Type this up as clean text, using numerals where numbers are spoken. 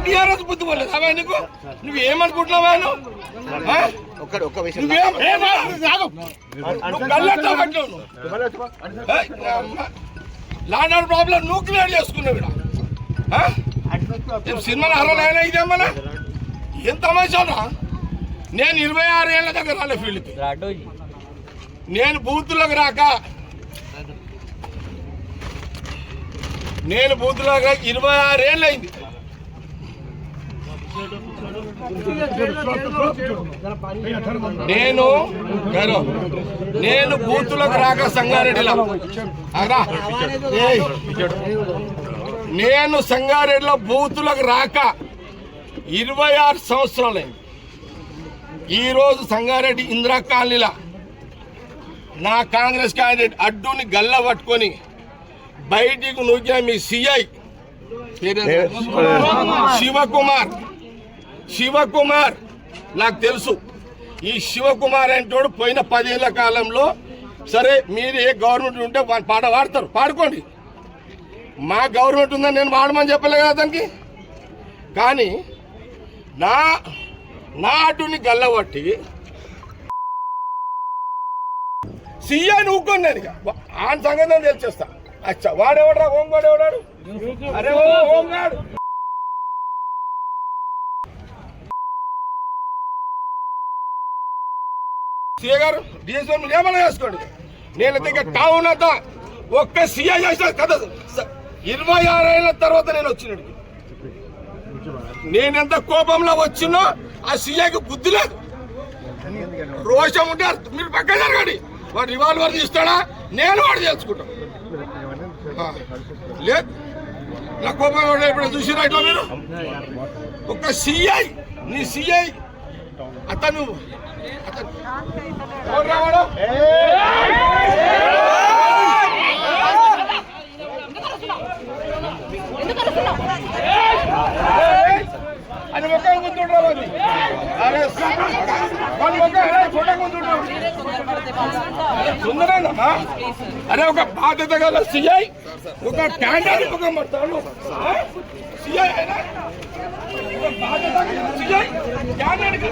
TRS బుద్ధి పోలేదు అవా నీకు? నువ్వేమనుకుంటున్నావా? లాండ్ ఆర్డర్ ప్రాబ్లం నువ్వు క్లియర్ చేసుకున్నావు. సినిమాలో అరవైనా ఇదేమన్నా ఏం తమాషానా? నేను 26 ఏళ్ళ దగ్గర రాలే ఫీల్డ్కి. నేను బూతులకు రాక 26 ఏళ్ళు అయింది. నేను బూతులకు రాక సంగారెడ్డిలో బూతులకు రాక 26 సంవత్సరాలైంది. ఈరోజు సంగారెడ్డి ఇందిరా కాలనీలో నా కాంగ్రెస్ క్యాండిడేట్ అడ్డుని గల్ల పట్టుకొని బయటికి నూకిన మీ సిఐ శివకుమార్ నాకు తెలుసు. ఈ శివకుమార్ అంటోడు పోయిన 10 ఏళ్ల కాలంలో, సరే మీరు ఏ గవర్నమెంట్ ఉంటే పాట పాడతారు, పాడుకోండి. మా గవర్నమెంట్ ఉందని నేను వాడమని చెప్పలే కదా దానికి. కానీ నా అడ్డుని గల్లబట్టి సీఐ నూక్కొని నేను ఆయన సంగతి నేను తెలిచేస్తా. అచ్చా వాడేవాడు రా హోంగాడు ఎవడాడు? అరే హోంగాడు సీఏ గారు డిఎస్ఓ ఏమైనా చేసుకోండి. నేను దగ్గర టౌన్ అంతా ఒక్క సీఐ చేసిన కదా. 26 ఏళ్ళ తర్వాత నేను వచ్చినాడు. నేనెంత కోపంలో వచ్చినో ఆ సీఐకి బుద్ధి లేదు. రోషం ఉంటే మీరు పక్క జరగండి. వాడు రివాల్వర్ తీస్తాడా? నేను వాడు చేసుకుంటాను. లేదు నా కోపం ఇప్పుడు చూసిరా ఇట్లా మీరు. ఒక సిఐ నీ సిఐ అతను రావాడు అని ఒక కూర్చుంటారు. సుందరేనమ్మా. అరే ఒక బాధ్యత గల సిఐ ఒక క్యాండిడేట్ ఒక మతాడు సిఐ బాధ్యత సిఐ క్యాండిడేట్